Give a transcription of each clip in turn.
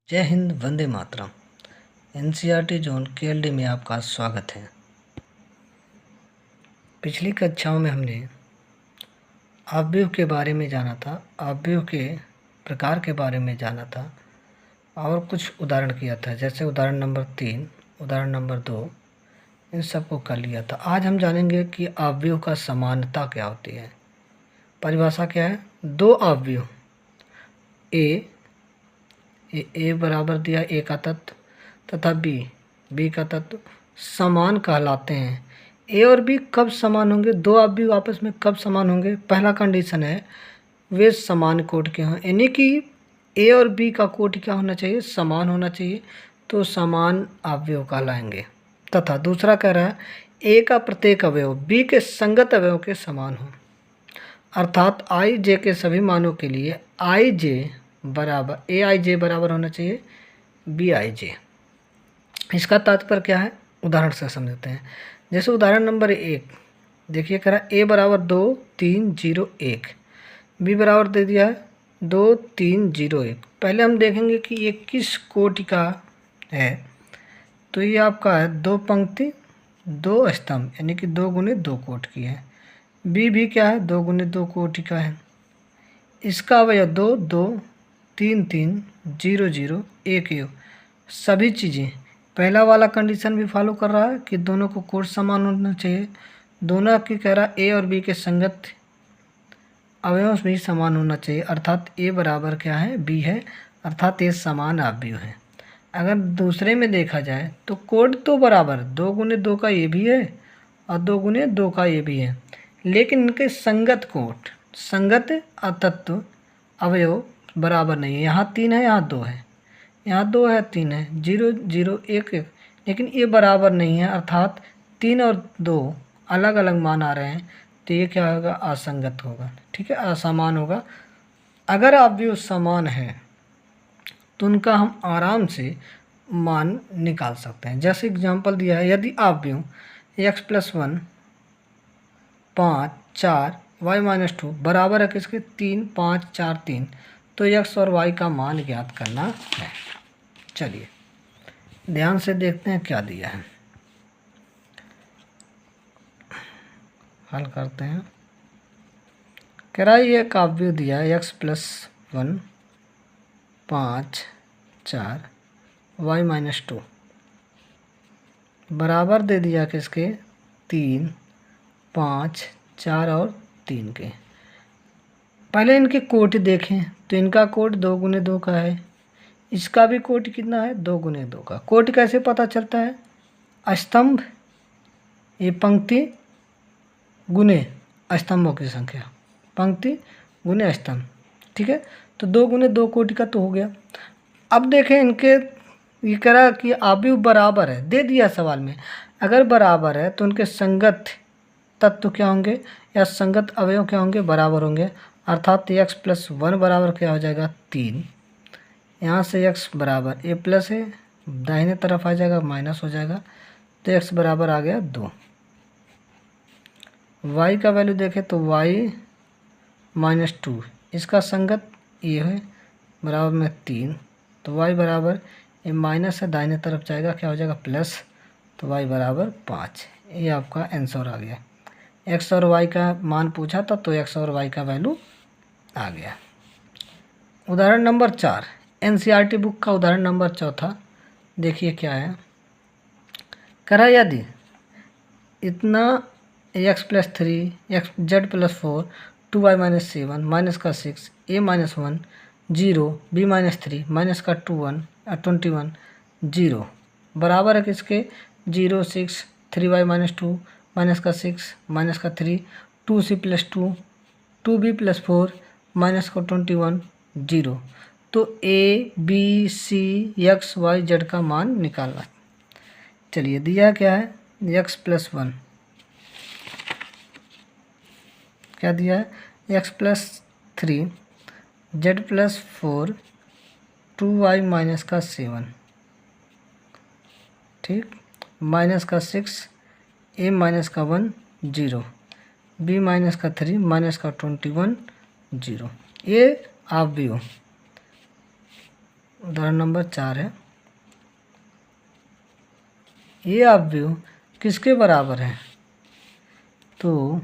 जय Hind, Vande Mataram. NCERT zone KLD में आपका स्वागत है। पिछली कक्षाओं में हमने अवयव के बारे में जाना था, अवयव के प्रकार के बारे में जाना था और कुछ उदाहरण किया था, जैसे उदाहरण नंबर 3, उदाहरण नंबर 2, इन सबको कर लिया था। आज हम जानेंगे कि अवयव का समानता क्या होती है। परिभाषा क्या है? दो अवयव ए बराबर दिया ए का तत्व तथा बी का तत्व समान कहलाते हैं। ए और बी कब समान होंगे? दो अवयव आपस में कब समान होंगे? पहला कंडीशन है वे समान कोटि के हों, यानी कि ए और बी का कोटि क्या होना चाहिए? समान होना चाहिए, तो समान अवयव कहलाएंगे। तथा दूसरा कह रहा है ए का प्रत्येक अवयव बी के संगत अवयव के समान हो, अर्थात आई जे के सभी मानों के लिए आई जे बराबर ए आई जे बराबर होना चाहिए बी आई जे। इसका तात्पर्य क्या है? उदाहरण से समझते हैं। जैसे उदाहरण नंबर 1 देखिए, कह रहा है ए बराबर 2 3 0 1, बी बराबर दे दिया है 2 3 0 1। पहले हम देखेंगे कि ये किस कोटि का है। तो ये आपका है 2 पंक्ति 2 स्तंभ, यानी कि 2 गुने 2 कोटि की है। बी भी क्या है? 2 गुने 2 कोटि का है। इसका अवयव 2 2 3 3 0 0 1 1। सभी चीज़ें पहला वाला कंडीशन भी फॉलो कर रहा है कि दोनों को कोट समान होना चाहिए। दोनों की कह रहा है ए और बी के संगत अवयव भी समान होना चाहिए, अर्थात ए बराबर क्या है? बी है, अर्थात ये समान अवयव है। अगर दूसरे में देखा जाए तो कोड तो बराबर 2 गुने 2 का ये भी है और 2 गुने 2 का ये भी है, लेकिन इनके संगत कोट संगत तत्व अवयव बराबर नहीं है। यहाँ 3 है, यहाँ 2 है, यहाँ 2 है 3 है, 0 0 1 1, लेकिन ये बराबर नहीं है, अर्थात 3 और 2 अलग अलग मान आ रहे हैं, तो ये क्या होगा? असंगत होगा। ठीक है, असमान होगा। अगर अवयव समान है तो उनका हम आराम से मान निकाल सकते हैं। जैसे एग्जांपल दिया है, यदि अवयव x + 1 5 4 y - 2 बराबर है किसके? 3 5 4 3, तो x और y का मान ज्ञात करना है। चलिए ध्यान से देखते हैं क्या दिया है, हल करते हैं। कह रहा है ये एक अवयव दिया है x + 1 5 4 y - 2 बराबर दे दिया किसके? 3 5 4 और 3 के। पहले इनके कोटि देखें तो इनका कोटि 2 गुने 2 का है, इसका भी कोटि कितना है? 2 गुने 2 का। कोटि कैसे पता चलता है? स्तंभ ये पंक्ति गुने स्तंभों की संख्या, पंक्ति गुने स्तंभ। ठीक है, तो 2 गुने 2 कोटि का तो हो गया। अब देखें इनके, ये कह रहा कि अवयव बराबर है, दे दिया सवाल में। अगर बराबर है तो उनके संगत तत्व क्या होंगे या संगत अवयव क्या होंगे? बराबर होंगे, अर्थात x + 1 बराबर क्या हो जाएगा? 3। यहाँ से x बराबर a प्लस है, दाहिने तरफ आ जाएगा माइनस हो जाएगा, तो x बराबर आ गया 2। y का वैल्यू देखें तो y - 2, इसका संगत ये है बराबर में 3, तो y बराबर ये माइनस है, दाहिने तरफ जाएगा क्या हो जाएगा? प्लस, तो y बराबर 5। ये आपका आंसर आ गया। x और y का मान पूछा था तो x और y का वैल्यू आ गया। उदाहरण नंबर 4 एनसीईआरटी बुक का उदाहरण नंबर 4 देखिए क्या है। कह रहा यदि इतना x + 3 z + 4 2y - 7 माइनस का 6 a - 1 0 b - 3 माइनस का 2 1 21 0 बराबर है किसके? 0 6 3y - 2 माइनस का 6 माइनस का 3 2c + 2 2b + 4 माइनस का 21 0। तो a b c x y z का मान निकालना। चलिए दिया क्या है? x + 1 क्या दिया है? x + 3 z + 4 2y - का 7, ठीक, माइनस का 6 a - का 1 0 b - का 3 माइनस का 21 0। ये अवयव उदाहरण नंबर 4 है, ये अवयव किसके बराबर है? तो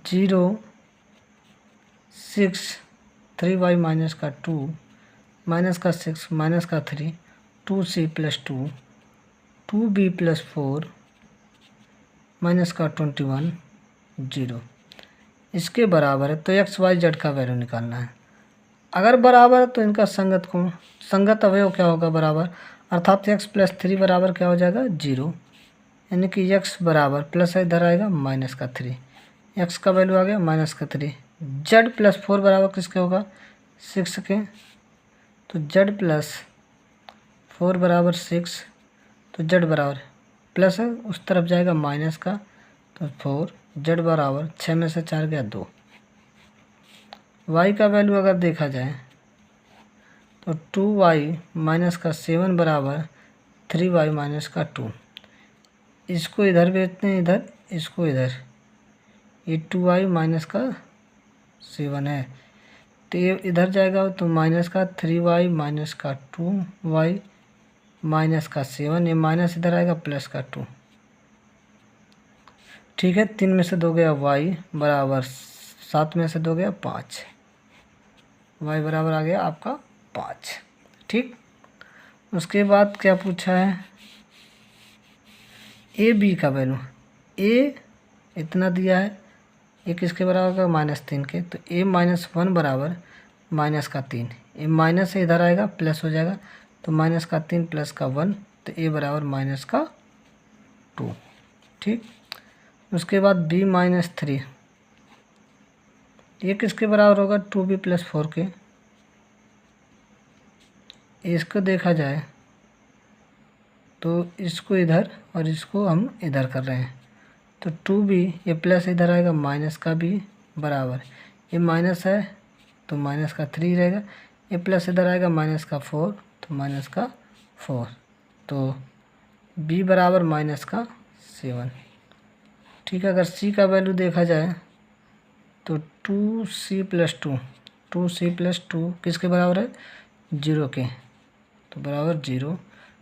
0 6 3y माइनस का 2 माइनस का 6 माइनस का 3 2c plus 2 2b plus 4 minus का 21 0 इसके बराबर है। तो एक्स वाई जेड का वैल्यू निकालना है। अगर बराबर है तो इनका संगत अवयव क्या होगा? बराबर, अर्थात x प्लस 3 बराबर क्या हो जाएगा? 0, यानी कि x बराबर प्लस है, इधर आएगा माइनस का 3, x का वैल्यू आ गया माइनस का 3। z प्लस 4 बराबर किसके होगा? 6 के, तो z प्लस 4 बराबर 6, तो z बराबर प्लस है, उस तरफ जाएगा माइनस का, तो 4, z बराबर 6 में से 4 गया 2। y का वैल्यू अगर देखा जाए तो 2y माइनस का 7 बराबर 3y माइनस का 2। इसको इधर भेजते हैं, इधर, इसको इधर, ये 2y माइनस का 7 है, तो ये इधर जाएगा तो माइनस का 3y माइनस का 2y माइनस का 7, ये माइनस इधर आएगा प्लस का 2। ठीक है, 3 में से 2 गया y बराबर 7 में से 2 गया 5, y बराबर आ गया आपका 5। ठीक, उसके बाद क्या पूछा है? ए बी का वैल्यू, ए इतना दिया है, ए किसके बराबर का? -3 के, तो ए -1 बराबर माइनस का 3, ए माइनस से इधर आएगा प्लस हो जाएगा, तो माइनस का 3 प्लस का 1, तो ए बराबर माइनस का 2। ठीक, उसके बाद b -3, ये किसके बराबर होगा? 2b प्लस 4 के। इसको देखा जाए तो इसको इधर और इसको हम इधर कर रहे हैं, तो 2b, ये प्लस इधर आएगा माइनस का b बराबर, ये माइनस है तो माइनस का 3 रहेगा, ये प्लस इधर आएगा माइनस का 4, तो माइनस का 4, तो b बराबर माइनस का 7। ठीक है, अगर c का वैल्यू देखा जाए तो 2c प्लस 2, 2c प्लस 2 किसके बराबर है? 0 के, तो बराबर 0,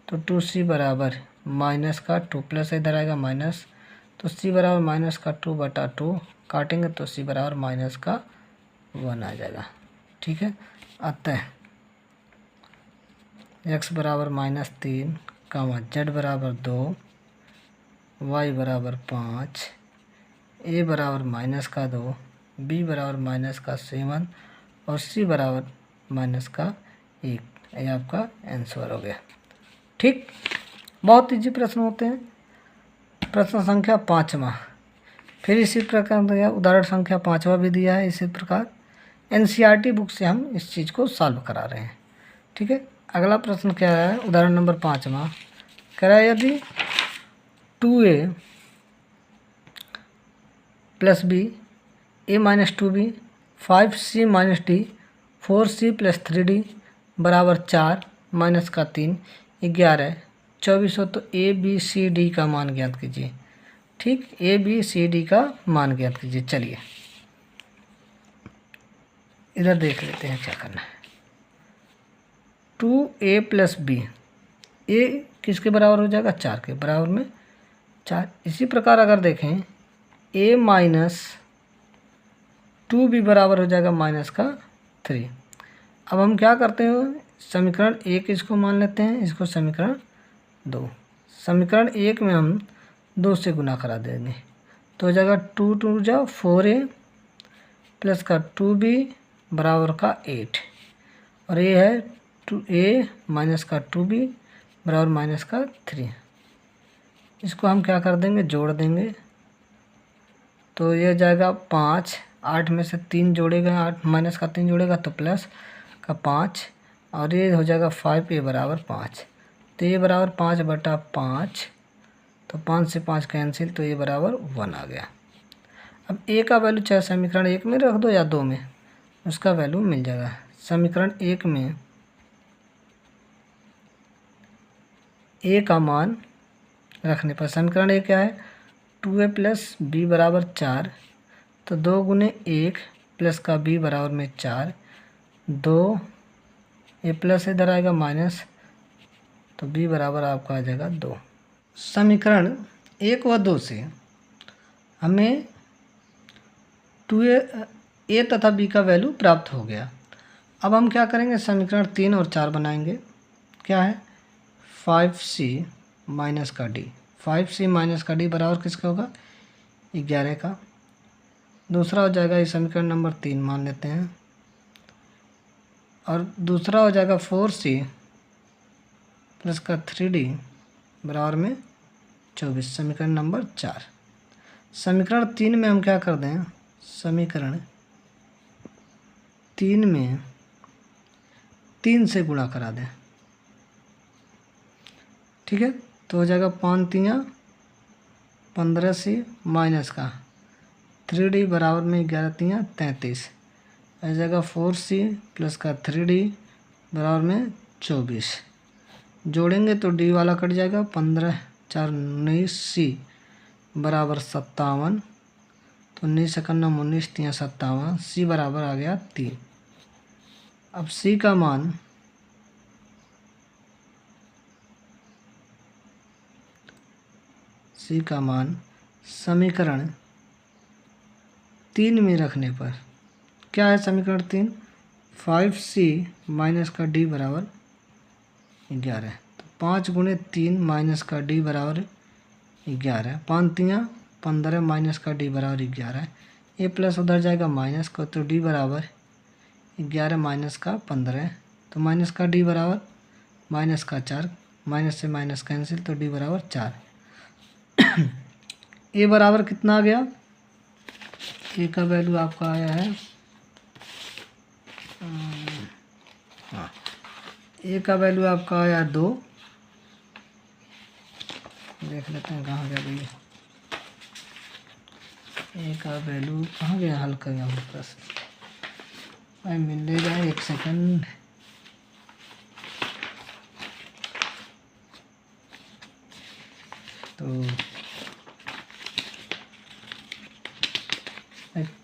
तो 2c बराबर माइनस का 2 प्लस इधर आएगा माइनस, तो c बराबर माइनस का 2 बटा 2, काटेंगे तो c बराबर माइनस का 1 आ जाएगा। ठीक है, अतः x बराबर -3, z बराबर 2, y बराबर 5, a बराबर माइनस का 2, b बराबर माइनस का 7 और c बराबर माइनस का 1। ये आपका आंसर हो गया। ठीक, बहुत इजी प्रश्न होते हैं। प्रश्न संख्या 5वां, फिर इसी प्रकार दिया, उदाहरण संख्या 5वां भी दिया है इसी प्रकार। एनसीईआरटी बुक से हम इस चीज़ को सॉल्व करा रहे हैं। ठीक है, अगला प्रश्न क्या है? उदाहरण नंबर 5वां कह रहा है, यदि 2a plus B, a minus 2b, 5c minus D, 4c plus 3d बराबर 4 माइनस का 3, 11, 24 हो, तो ए बी सी डी का मान ज्ञात कीजिए। ठीक, ए बी सी डी का मान ज्ञात कीजिए। चलिए इधर देख लेते हैं क्या करना है। 2a प्लस बी, ए किसके बराबर हो जाएगा? 4 के बराबर में 4। इसी प्रकार अगर देखें a माइनस 2b बराबर हो जाएगा माइनस का 3। अब हम क्या करते हैं? समीकरण 1 इसको मान लेते हैं, इसको समीकरण 2। समीकरण 1 में हम 2 से गुना करा देंगे, तो हो जाएगा 2 2 जा 4a प्लस का 2b बराबर का 8, और ये है 2a माइनस का 2b बराबर माइनस का 3। इसको हम क्या कर देंगे? जोड़ देंगे, तो ये जाएगा 5, 8 में से 3 जोड़ेगा, 8 माइनस का 3 जोड़ेगा तो प्लस का 5, और ये हो जाएगा 5a बराबर 5, तो ये बराबर 5 बटा 5, तो 5 से 5 कैंसिल, तो ये बराबर 1 आ गया। अब a का वैल्यू चाहे समीकरण 1 में रख दो या 2 में, उसका वैल्यू मिल जाएगा। समीकरण 1 में a का मान रखने पर समीकरण 1 क्या है? 2a प्लस b बराबर 4, तो 2 गुने 1 प्लस का b बराबर में 4, 2, ए प्लस इधर आएगा माइनस, तो बी बराबर आपका आ जाएगा 2। समीकरण 1 व 2 से हमें 2a तथा b का वैल्यू प्राप्त हो गया। अब हम क्या करेंगे, समीकरण 3 और 4 बनाएंगे। क्या है, 5c माइनस का d, 5c माइनस का d बराबर किसका होगा, 11 का। दूसरा हो जाएगा, ये समीकरण नंबर 3 मान लेते हैं, और दूसरा हो जाएगा 4c प्लस का 3d बराबर में 24, समीकरण नंबर 4। समीकरण 3 में हम क्या कर दें, समीकरण 3 में 3 से गुणा करा दें। ठीक है, तो हो जाएगा 5 तियाँ 15c माइनस का 3d बराबर में 11 तियाँ 33, आ जाएगा 4c प्लस का 3d बराबर में 24। जोड़ेंगे तो d वाला कट जाएगा, 15 4 19c बराबर 57, तो 19 91 19 तियाँ 57, c बराबर आ गया 3। अब c का मान समीकरण 3 में रखने पर क्या है, समीकरण 3 5c माइनस का d बराबर 11, तो 5 गुणे 3 माइनस का d बराबर 11, 5 तियाँ 15 माइनस का d बराबर 11, ए प्लस उधर जाएगा माइनस को, तो d बराबर 11 माइनस का 15, तो माइनस का d बराबर माइनस का 4, माइनस से माइनस कैंसिल, तो d बराबर 4। ए बराबर कितना आ गया, ए का वैल्यू आपका आया है, हाँ, ए का वैल्यू आपका आया 2। देख लेते हैं कहाँ गया भैया, ए का वैल्यू कहाँ गया, हल कर गया प्रश्न, मिलेगा 1 सेकंड। तो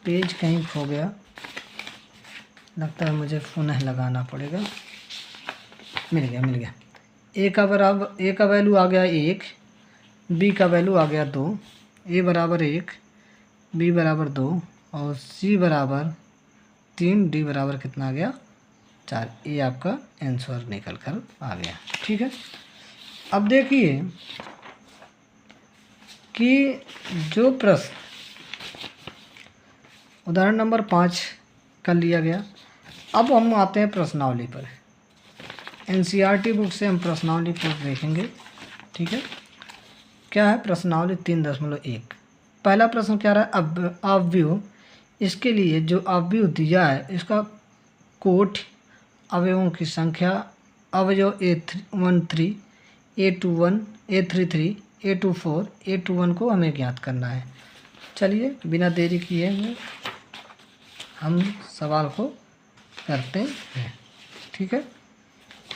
पेज कहीं खो गया, लगता है मुझे पुनः लगाना पड़ेगा। मिल गया। ए का वैल्यू आ गया 1, बी का वैल्यू आ गया 2, ए बराबर 1, बी बराबर 2 और सी बराबर 3, डी बराबर कितना आ गया 4। ये आपका आंसर निकल कर आ गया। ठीक है, अब देखिए कि जो प्रश्न उदाहरण नंबर 5 कर लिया गया, अब हम आते हैं प्रश्नावली पर। एनसीईआरटी बुक से हम प्रश्नावली पर देखेंगे। ठीक है, क्या है प्रश्नावली 3.1। पहला प्रश्न क्या रहा है, अब अवयव, इसके लिए जो अवयव दिया है इसका कोट अवयवों की संख्या, अवयव A13 A21 A33 A24 A21 को हमें ज्ञात करना है। चलिए बिना देरी किए हुए हम सवाल को करते हैं। ठीक है,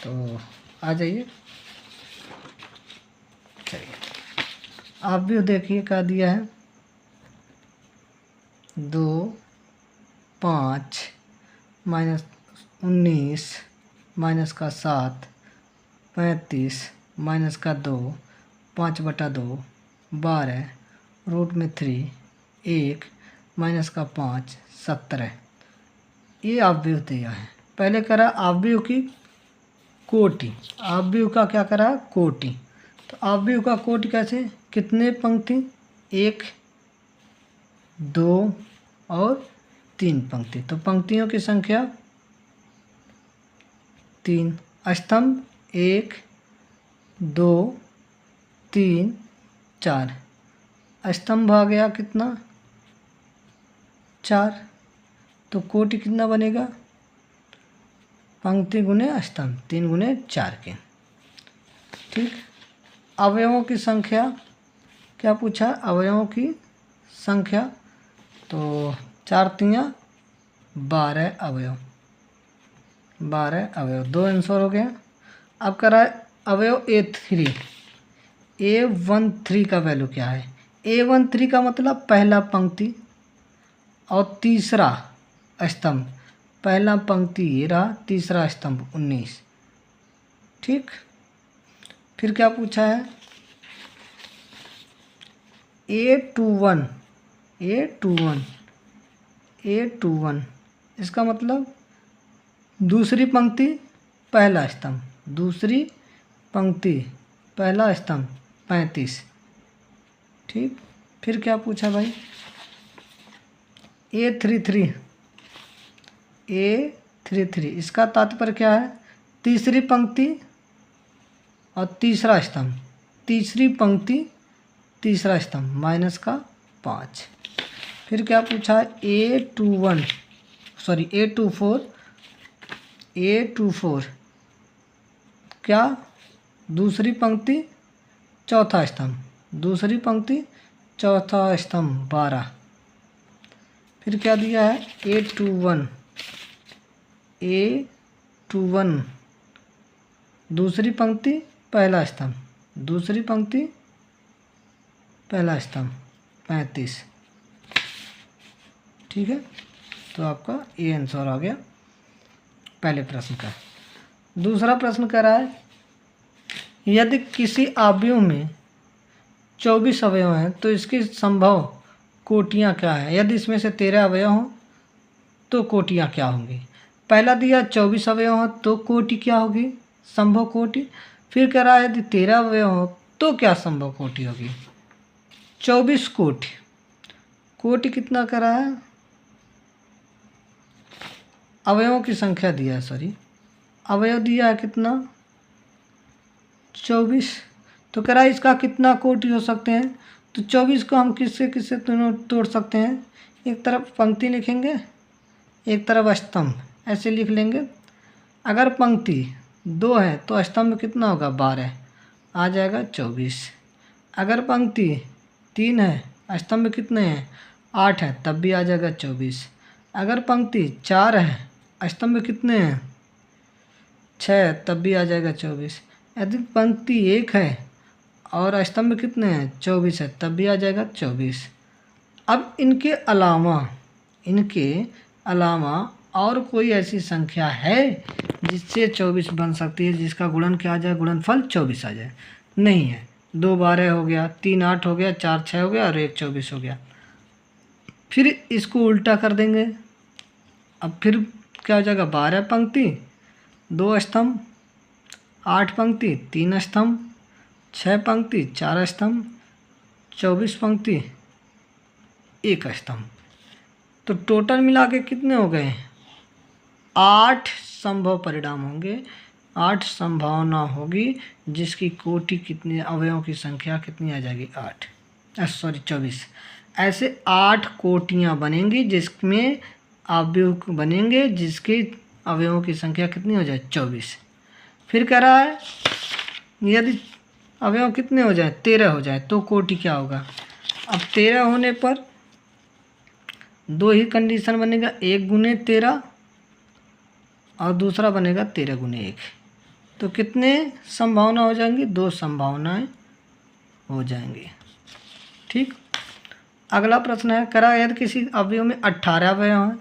तो आ जाइए। चलिए आप भी देखिए क्या दिया है, 2 5 माइनस 19 माइनस का 7 35 माइनस का 2 5/2 12 रूट में 3 1 माइनस का 5 17। ये अवयव दिया है। पहले करा अवयव की कोटि, अवयव का क्या करा कोटि। तो अवयव का कोटि कैसे, कितने पंक्ति, 1 2 और 3 पंक्ति, तो पंक्तियों की संख्या 3, स्तंभ 1 2 3 4, स्तंभ आ गया कितना 4, तो कोटि कितना बनेगा, पंक्ति गुने स्तंभ 3 गुने 4 के। ठीक, अवयवों की संख्या क्या पूछा, अवयवों की संख्या, तो 4 तियाँ 12 अवयव, 12 अवयव, 2 आंसर हो गया। अब करा अवयव A13 का वैल्यू क्या है, A13 का मतलब पहला पंक्ति और तीसरा स्तंभ, पहला पंक्ति ये रहा, तीसरा स्तंभ 19। ठीक, फिर क्या पूछा है, A21 इसका मतलब दूसरी पंक्ति पहला स्तंभ, दूसरी पंक्ति पहला स्तंभ 35। ठीक, फिर क्या पूछा भाई, A33 इसका तात्पर्य क्या है, तीसरी पंक्ति और तीसरा स्तंभ, तीसरी पंक्ति तीसरा स्तंभ माइनस का 5। फिर क्या पूछा है, A24 क्या, दूसरी पंक्ति चौथा स्तंभ, दूसरी पंक्ति चौथा स्तंभ 12। फिर क्या दिया है, A21 दूसरी पंक्ति पहला स्तंभ, दूसरी पंक्ति पहला स्तंभ 35। ठीक है, तो आपका ये आंसर आ गया पहले प्रश्न का। दूसरा प्रश्न कह रहा है, यदि किसी अवयव में 24 अवयव हैं तो इसकी संभव कोटियाँ क्या हैं, यदि इसमें से 13 अवयव हों तो कोटियाँ क्या होंगी। पहला दिया 24 अवयव हों तो कोटि क्या होगी, संभव कोटि। फिर कह रहा है यदि 13 अवयव हों तो क्या संभव कोटि होगी। 24 कोटि, कोटि कितना कह रहा है, अवयवों की संख्या दिया है, सॉरी अवयव दिया है कितना 24, तो कह रहा है इसका कितना कोटि हो सकते हैं। तो 24 को हम किससे किससे तोड़ सकते हैं, एक तरफ पंक्ति लिखेंगे एक तरफ स्तंभ, ऐसे लिख लेंगे। अगर पंक्ति 2 है तो स्तंभ कितना होगा 12, आ जाएगा 24। अगर पंक्ति 3 है, स्तंभ कितने हैं 8 है, तब भी आ जाएगा 24। अगर पंक्ति 4 है, स्तंभ कितने हैं 6, तब भी आ जाएगा 24। यदि पंक्ति 1 है और स्तंभ कितने हैं 24 है, तब भी आ जाएगा 24। अब इनके अलावा और कोई ऐसी संख्या है जिससे 24 बन सकती है, जिसका गुणन क्या आ जाए, गुणनफल 24 आ जाए। नहीं है। 2 12 हो गया, 3 8 हो गया, 4 6 हो गया और 1 24 हो गया। फिर इसको उल्टा कर देंगे। अब फिर क्या हो जाएगा, 12 पंक्ति 2 स्तंभ, 8 पंक्ति 3 स्तंभ, 6 पंक्ति 4 स्तंभ, 24 पंक्ति 1 स्तंभ। तो टोटल मिला के कितने हो गए, 8 संभव परिणाम होंगे, 8 संभावना होगी, जिसकी कोटि कितनी, अवयवों की संख्या कितनी आ जाएगी 24। ऐसे 8 कोटियाँ बनेंगी जिसमें अवयव बनेंगे जिसके अवयवों की संख्या कितनी हो जाए 24। फिर कह रहा है यदि अवयव कितने हो जाए 13 हो जाए तो कोटि क्या होगा। अब 13 होने पर 2 ही कंडीशन बनेगा, 1 गुने 13 और दूसरा बनेगा 13 गुने 1। तो कितने संभावना हो जाएंगी, 2 संभावनाएं हो जाएंगी। ठीक, अगला प्रश्न है, करा यदि किसी अवयव में 18 अवयव हैं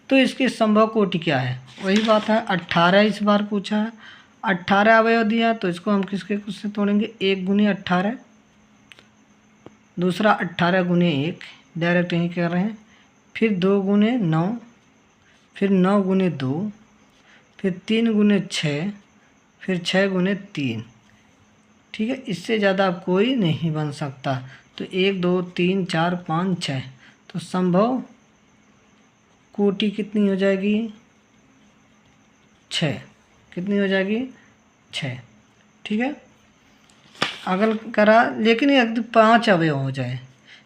तो इसकी संभव कोटि क्या है। वही बात है, 18 इस बार पूछा है, 18 अवयव दिया तो इसको हम किसके कुछ से तोड़ेंगे, 1 गुने 18, दूसरा 18 गुने 1, डायरेक्ट यहीं कर रहे हैं। फिर 2 गुने 9, फिर 9 गुने 2, फिर 3 गुने 6, फिर 6 गुने 3। ठीक है, इससे ज़्यादा कोई नहीं बन सकता। तो 1 2 3 4 5 6, तो संभव कोटि कितनी हो जाएगी 6, कितनी हो जाएगी 6। ठीक है, अगर करा लेकिन यदि 5 अवयव हो जाए,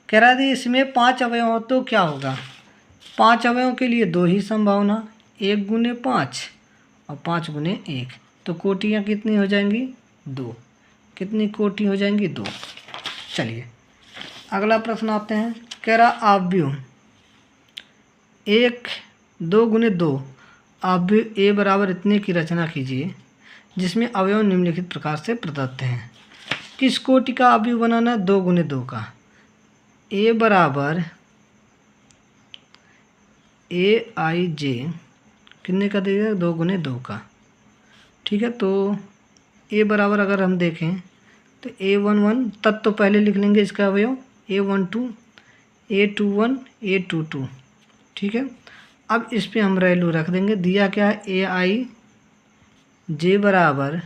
कह रहा है इसमें 5 अवयव हो तो क्या होगा। 5 अवयवों के लिए 2 ही संभावना, 1 गुने 5 और 5 गुने 1, तो कोटियाँ कितनी हो जाएंगी 2। कितनी कोटि हो जाएंगी 2। चलिए अगला प्रश्न आते हैं, कह रहा अवयव 1 2 गुने 2 अवयव ए बराबर इतने की रचना कीजिए जिसमें अवयव निम्नलिखित प्रकार से प्रदत्त हैं। किस कोटि का अवयव बनाना है, 2 गुने 2 का। ए बराबर AIJ कितने का दे दिया, 2 गुने 2 का। ठीक है, तो ए बराबर अगर हम देखें तो A11 तत्व तो पहले लिख लेंगे इसका अवयव, A12 A21 A22। ठीक है, अब इस पे हम वैल्यू रख देंगे। दिया क्या है, AIJ बराबर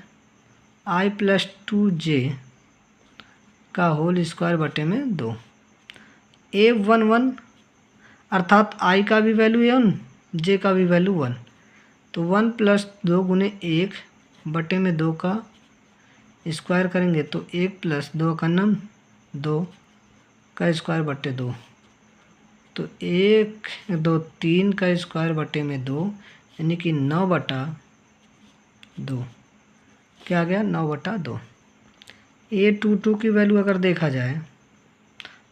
I+2J का होल स्क्वायर बटे में 2। A11 अर्थात I का भी वैल्यू 1, J का भी वैल्यू 1, तो 1 + 2 गुने 1 बटे में 2 का स्क्वायर करेंगे तो 1 + 2 का 2 का स्क्वायर बटे 2, तो 1 2 3 का स्क्वायर बटे में 2, यानी कि 9/2। क्या आ गया, 9/2। A22 की वैल्यू अगर देखा जाए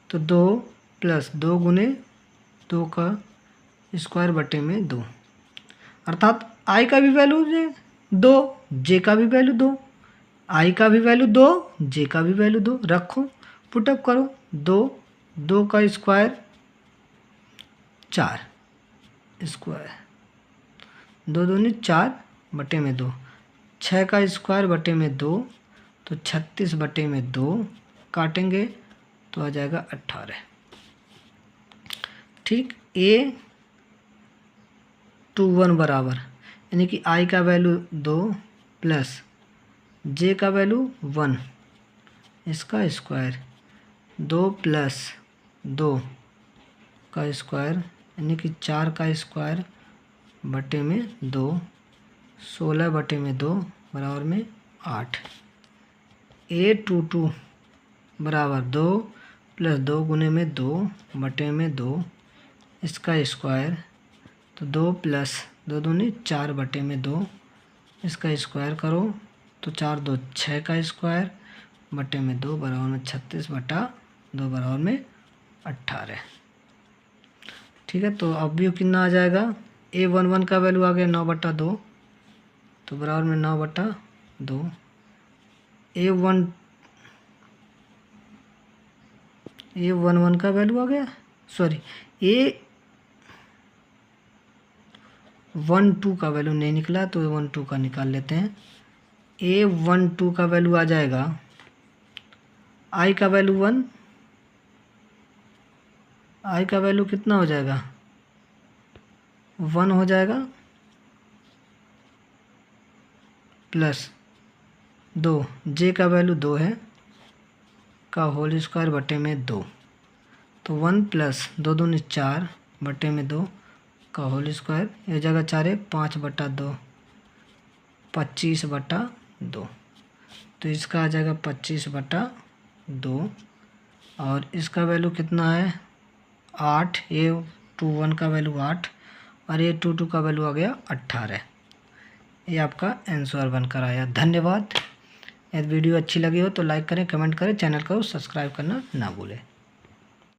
तो 2 + 2 गुने 2 का स्क्वायर बटे में 2, अर्थात I का भी वैल्यू 2, J का भी वैल्यू 2, I का भी वैल्यू 2, J का भी वैल्यू 2। रखो, पुटअप करो, 2 का स्क्वायर 4 स्क्वायर, 2 दूनी 4 बटे में 2, 6 का स्क्वायर बटे में 2, तो 36 बटे में 2 काटेंगे तो आ जाएगा 18। ठीक, A21 बराबर, यानी कि I का वैल्यू 2 प्लस J का वैल्यू 1, इसका स्क्वायर 2 + 2 का स्क्वायर, यानी कि 4 का स्क्वायर बटे में 2, 16 बटे में 2 बराबर में 8। A22 बराबर 2 + 2 गुने में 2 बटे में 2, इसका स्क्वायर, तो 2 + 2 दूनी 4 बटे में 2, इसका स्क्वायर करो तो 4 2 6 का स्क्वायर बटे में 2 बराबर में 36/2 बराबर में 18। ठीक है, तो अब भी कितना आ जाएगा, A11 का वैल्यू आ गया 9/2, तो बराबर में 9/2। A11 का वैल्यू आ गया, सॉरी A12 का वैल्यू नहीं निकला, तो A12 का निकाल लेते हैं। A12 का वैल्यू आ जाएगा, I का वैल्यू 1, I का वैल्यू कितना हो जाएगा, 1 हो जाएगा, प्लस 2 J का वैल्यू 2 है का होल स्क्वायर बटे में 2, तो 1 + 2 दूनी 4 बटे में 2 का होल स्क्वायर, यह जगह 4 है 5/2, 25/2, तो इसका आ जाएगा 25/2, और इसका वैल्यू कितना है 8। A21 का वैल्यू 8 और A22 का वैल्यू आ गया 18। ये आपका आंसर बनकर आया। धन्यवाद। यदि वीडियो अच्छी लगी हो तो लाइक करें, कमेंट करें, चैनल को सब्सक्राइब करना ना भूलें।